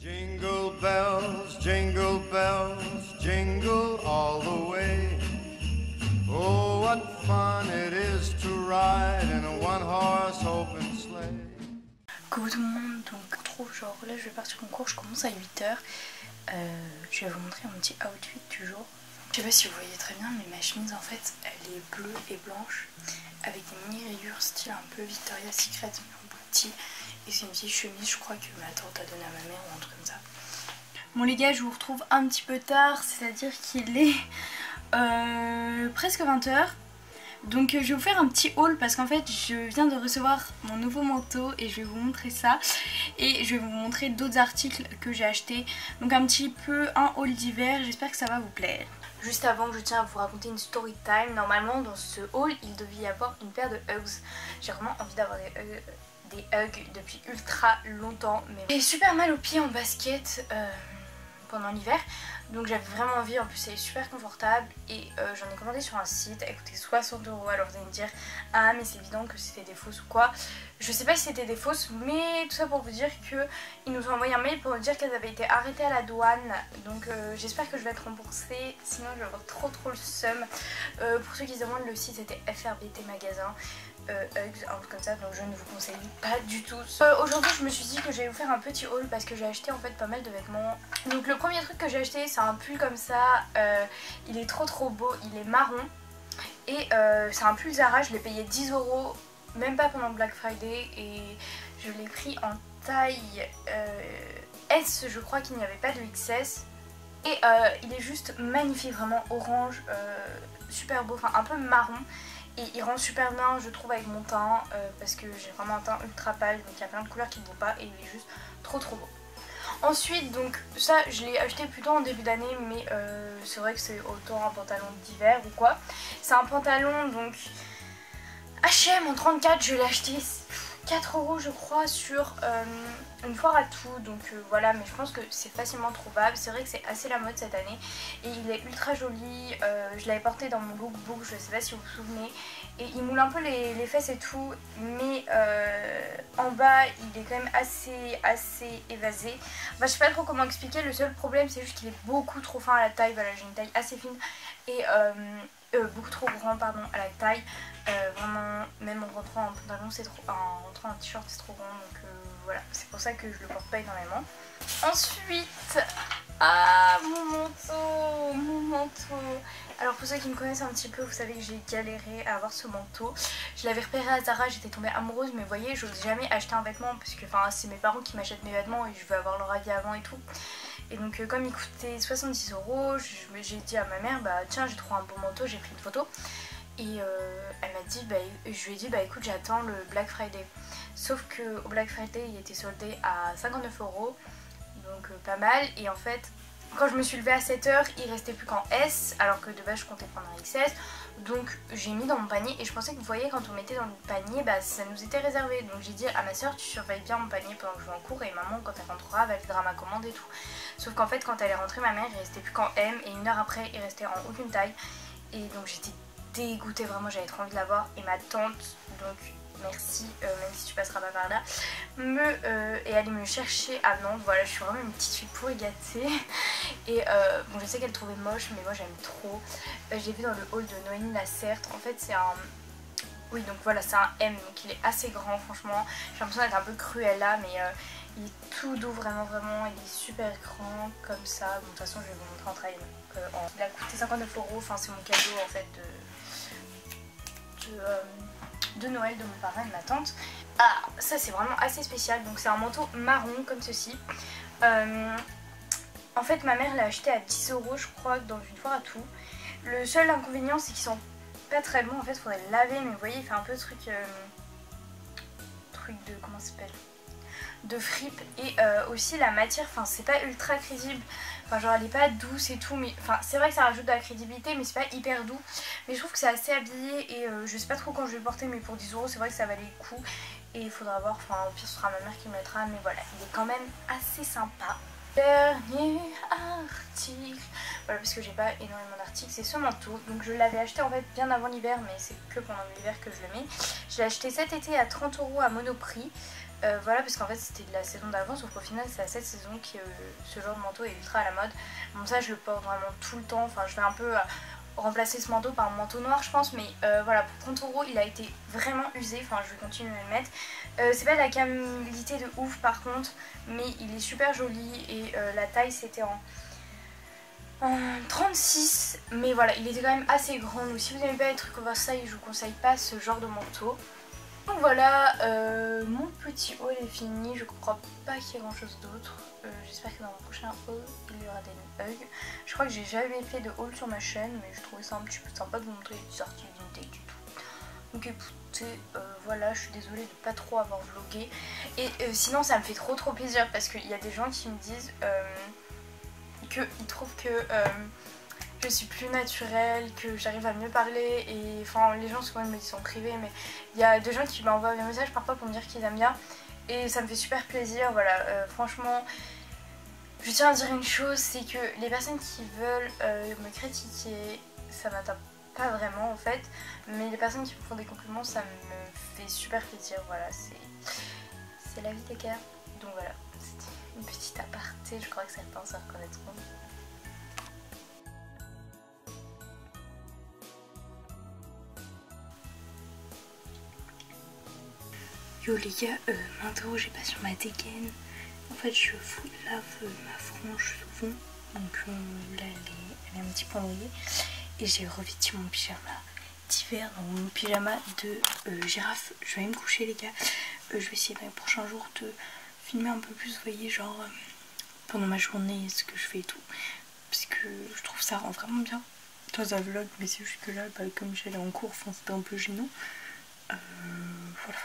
Jingle bells, jingle all the way. Oh, what fun it is to ride in a one-horse open sleigh. Coucou tout le monde, donc trop genre là je vais partir en cours, je commence à 8 h. Je vais vous montrer mon petit outfit du jour. Je sais pas si vous voyez très bien mais ma chemise en fait elle est bleue et blanche avec des mini rayures style un peu Victoria's Secret mais en plus petit. Et c'est une petite chemise, je crois que ma tante a donné à ma mère ou un truc comme ça. Bon les gars, je vous retrouve un petit peu tard, c'est-à-dire qu'il est presque 20 h. Donc je vais vous faire un petit haul parce qu'en fait je viens de recevoir mon nouveau manteau et je vais vous montrer ça. Et je vais vous montrer d'autres articles que j'ai achetés. Donc un petit peu un haul d'hiver, j'espère que ça va vous plaire. Juste avant, je tiens à vous raconter une story time. Normalement dans ce haul il devait y avoir une paire de Uggs. J'ai vraiment envie d'avoir des Uggs depuis ultra longtemps. Mais j'ai super mal aux pieds en basket pendant l'hiver. Donc j'avais vraiment envie, en plus c'est super confortable et j'en ai commandé sur un site, elle coûtait 60 €. Alors vous allez me dire, ah mais c'est évident que c'était des fausses ou quoi. Je sais pas si c'était des fausses, mais tout ça pour vous dire qu'ils nous ont envoyé un mail pour nous dire qu'elles avaient été arrêtées à la douane. Donc j'espère que je vais être remboursée, sinon je vais avoir trop le seum. Pour ceux qui se demandent, le site c'était FRBT Magasin. Uggs, un truc comme ça, donc je ne vous conseille pas du tout. Aujourd'hui je me suis dit que j'allais vous faire un petit haul parce que j'ai acheté en fait pas mal de vêtements. Donc le premier truc que j'ai acheté c'est un pull comme ça, il est trop beau, il est marron et c'est un pull Zara, je l'ai payé 10 €, même pas pendant Black Friday et je l'ai pris en taille S, je crois qu'il n'y avait pas de XS. Et il est juste magnifique, vraiment orange, super beau, enfin un peu marron. Et il rend super bien je trouve avec mon teint parce que j'ai vraiment un teint ultra pâle, donc il y a plein de couleurs qui ne vont pas et il est juste trop beau. Ensuite donc ça je l'ai acheté plutôt en début d'année mais c'est vrai que c'est autant un pantalon d'hiver ou quoi. C'est un pantalon donc H&M en 34, je l'ai acheté 4 € je crois sur une foire à tout, donc voilà, mais je pense que c'est facilement trouvable. C'est vrai que c'est assez la mode cette année et il est ultra joli. Je l'avais porté dans mon lookbook, je sais pas si vous vous souvenez, et il moule un peu les fesses et tout, mais en bas il est quand même assez évasé. Enfin, je sais pas trop comment expliquer, le seul problème c'est juste qu'il est beaucoup trop fin à la taille. Voilà, j'ai une taille assez fine et beaucoup trop grand pardon à la taille. Vraiment, même en rentrant en pantalon c'est trop, en rentrant en t-shirt c'est trop grand, donc voilà, c'est pour ça que je le porte pas énormément. Ensuite, mon manteau. Alors pour ceux qui me connaissent un petit peu, vous savez que j'ai galéré à avoir ce manteau. Je l'avais repéré à Zara, j'étais tombée amoureuse, mais vous voyez, j'ose jamais acheter un vêtement parce que c'est mes parents qui m'achètent mes vêtements et je veux avoir leur avis avant et tout. Et donc comme il coûtait 70 €, j'ai dit à ma mère, bah tiens j'ai trouvé un beau manteau, j'ai pris une photo. Et elle m'a dit, je lui ai dit écoute j'attends le Black Friday. Sauf que au Black Friday il était soldé à 59 €, donc pas mal. Et en fait quand je me suis levée à 7 h il restait plus qu'en S, alors que de base je comptais prendre un XS. Donc j'ai mis dans mon panier et je pensais que vous voyez quand on mettait dans le panier ça nous était réservé. Donc j'ai dit à ma soeur tu surveilles bien mon panier pendant que je vais en cours et maman quand elle rentrera validera ma commande et tout. Sauf qu'en fait quand elle est rentrée ma mère il restait plus qu'en M et 1 heure après il restait en aucune taille. Et donc j'étais dégoûtée, vraiment j'avais trop envie de l'avoir. Et ma tante, donc merci même si tu passeras pas par là, est allée me chercher à Nantes. Voilà, je suis vraiment une petite fille pourri gâtée. Et bon je sais qu'elle trouvait moche mais moi j'aime trop. J'ai vu dans le haul de Noémie Lacerte, en fait c'est un... Oui donc voilà c'est un M, donc il est assez grand franchement. J'ai l'impression d'être un peu Cruella mais il est tout doux vraiment, il est super grand comme ça. Bon, de toute façon je vais vous montrer en trail. Il a coûté 59 €, enfin c'est mon cadeau en fait de Noël de mon parrain et de ma tante. Ah ça c'est vraiment assez spécial, donc c'est un manteau marron comme ceci. En fait ma mère l'a acheté à 10 € je crois dans une foire à tout. Le seul inconvénient c'est qu'ils sont pas très bons, en fait il faudrait le laver, mais vous voyez il fait un peu truc de, comment ça s'appelle, de fripe. Et aussi la matière, enfin c'est pas ultra crédible, enfin genre elle est pas douce et tout, mais enfin c'est vrai que ça rajoute de la crédibilité mais c'est pas hyper doux. Mais je trouve que c'est assez habillé et je sais pas trop quand je vais le porter, mais pour 10 € c'est vrai que ça valait le coup. Et il faudra voir, enfin au pire ce sera ma mère qui me mettra, mais voilà il est quand même assez sympa. Dernier article, voilà parce que j'ai pas énormément d'articles, c'est ce manteau. Donc je l'avais acheté en fait bien avant l'hiver mais c'est que pendant l'hiver que je le mets. Je l'ai acheté cet été à 30 € à Monoprix. Voilà, parce qu'en fait c'était de la saison d'avant, sauf qu'au final c'est à cette saison que ce genre de manteau est ultra à la mode. Bon ça je le porte vraiment tout le temps, enfin je vais un peu remplacer ce manteau par un manteau noir je pense, mais voilà, pour 30 € il a été vraiment usé, enfin je vais continuer à le mettre. C'est pas de la qualité de ouf par contre, mais il est super joli et la taille c'était en 36, mais voilà, il était quand même assez grand, donc si vous n'aimez pas les trucs oversize, je vous conseille pas ce genre de manteau. Donc voilà, mon petit haul est fini, je crois pas qu'il y ait grand chose d'autre. J'espère que dans mon prochain haul il y aura des hugs. Je crois que j'ai jamais fait de haul sur ma chaîne, mais je trouvais ça un petit peu sympa de vous montrer des sorties vintage du tout. Donc écoutez, voilà, je suis désolée de pas trop avoir vlogué. Et sinon ça me fait trop plaisir parce qu'il y a des gens qui me disent qu'ils trouvent que je suis plus naturelle, que j'arrive à mieux parler, et enfin les gens souvent ils me disent en privé, mais il y a des gens qui m'envoient des messages parfois pour me dire qu'ils aiment bien et ça me fait super plaisir. Voilà, franchement je tiens à dire une chose, c'est que les personnes qui veulent me critiquer, ça m'atteint pas vraiment en fait, mais les personnes qui me font des compliments, ça me fait super plaisir. Voilà, c'est la vie des gars. Donc voilà, c'était une petite aparté, je crois que certains se reconnaîtront. Yo les gars, m'interrogez pas sur ma dégaine. En fait je lave ma frange souvent, donc là elle est un petit peu envoyée. Et j'ai revêtu mon pyjama d'hiver, donc mon pyjama de girafe. Je vais aller me coucher les gars. Je vais essayer dans les prochains jours de filmer un peu plus, vous voyez, genre pendant ma journée, ce que je fais et tout. Parce que je trouve ça rend vraiment bien dans un vlog, mais c'est juste que là, bah, comme j'allais en cours, enfin, c'était un peu gênant. Voilà.